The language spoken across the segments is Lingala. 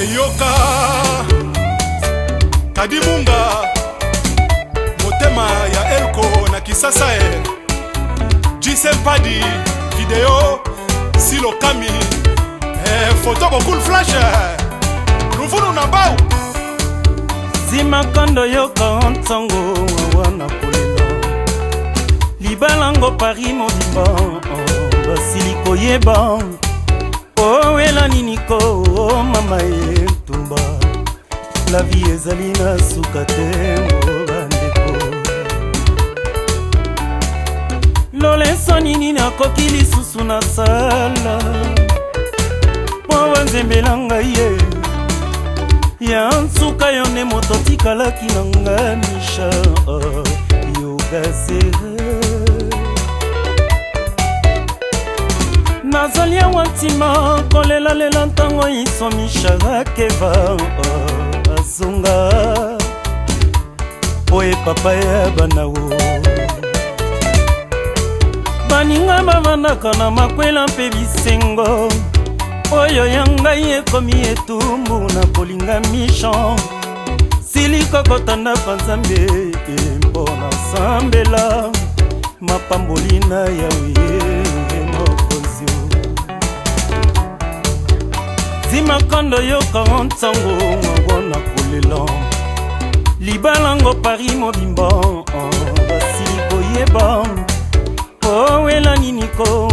yoka Kadimunga motema ya Elko na Kisasa Gisempadi video Silo Kami photo beaucoup flash Rufunu na bau Zima kondo yoka ntongo wana kolelo Libalango Paris mobimba Basiliko yeba Owela niniko mama etumba La vie ezali na suka te bandeko Loleso nini nakoki lisusu na sala Po wanzembela ngai ye Ya nsuka yo ne moto tikalaki na nga misha Yogazere Nazali ya wantima kolela lela ntango iso misha keva Azonga Oe papa ya banawo Baninga bavanaka na makwela mpe bisengo Oyo ya ngai ekomi etumbu na kolinga mishan Siliko kotanda pa Nzambe mpona sambela Mapamboli na Yawe mokonzi Zima kondo yoka ntango ngwana kolela Libalango Paris mobimba Basiliko yeba Owela niniko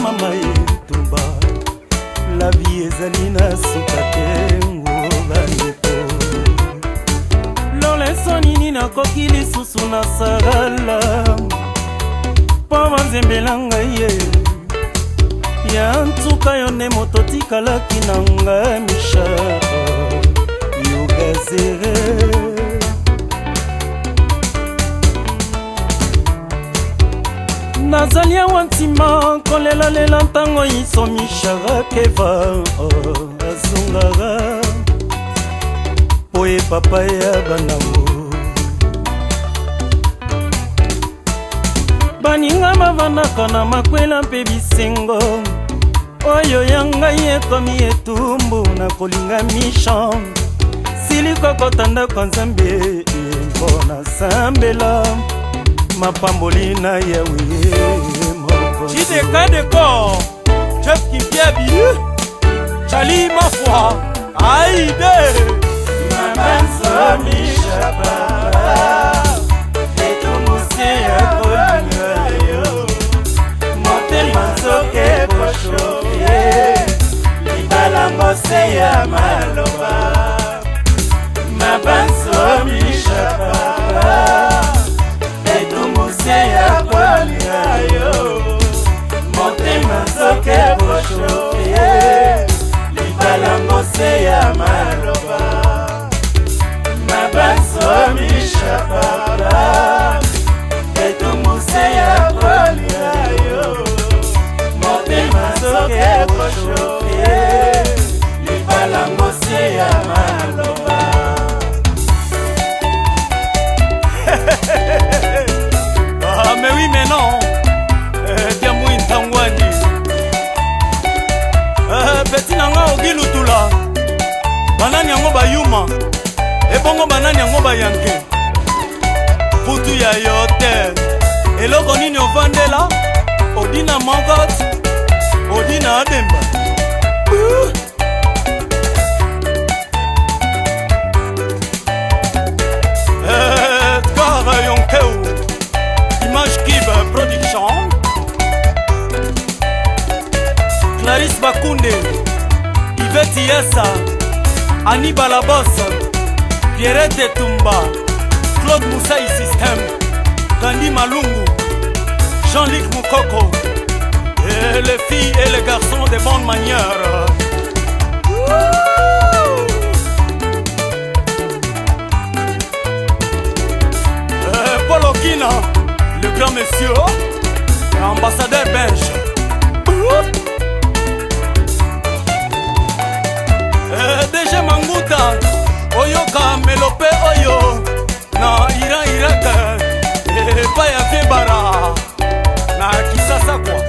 mama etumba La vie ezali na suka te bandeko Loleso nini nakoki lisusu na sala Po banzembela ngai ye Ya ntuka yo ne moto tikalaki na nga misha Yogazere Nazali ya wantima kolela lela ntango iso mishara keva Azongara Poe papa ya banawo Baninga bavanaka na makwela mpe bisengo Oyo ya ngai ekomi etumbu na kolinga mishan Siliko kotanda kwa Nzambe mpona sambela Mapamboli na Yawe mokonzi JDK Décor Chef Kipiebi Chali Mafwa Aïde Mamanso misha papa Eto musi ya kolinga yo Motema nzoke poshoye Libala ngose ya maloba Mamanso misha papa ya kolinga yo Motema nzoke poshoye Libala ngose ya maloba Mabanso misha papa Etumuse ya kolinga yo Motema nzoke poshoye Libala ngose ya maloba Mais oui, mais non. Diamou Intangwani. Petit nanga ogilutula. Banani yango bayuma. Ebongo banani yango bayanke. Putu ya yote. Eloko nini ovandela? Odina mangot. Odina ademba. Kara yonkeu. Image Kib Production Clarisse Bakunde Yvette Yessa Annie Balabos Pierrette Tumba Claude Moussaï System Gandhi Malungu Jean-Luc Moukoko Et les filles et les garçons de bonne manière Paul Okina Le grand monsieur, l'ambassadeur belge. DG Manguta, Oyoka Melope Oyo, na Irak, pas ya Febara, na Kisasa quoi.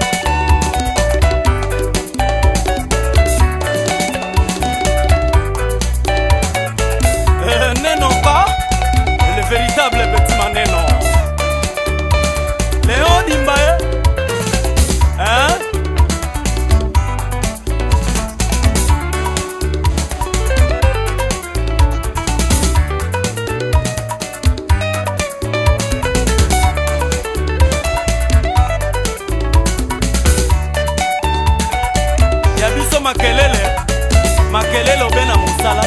makele lobe na mosala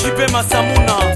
jipe masamuna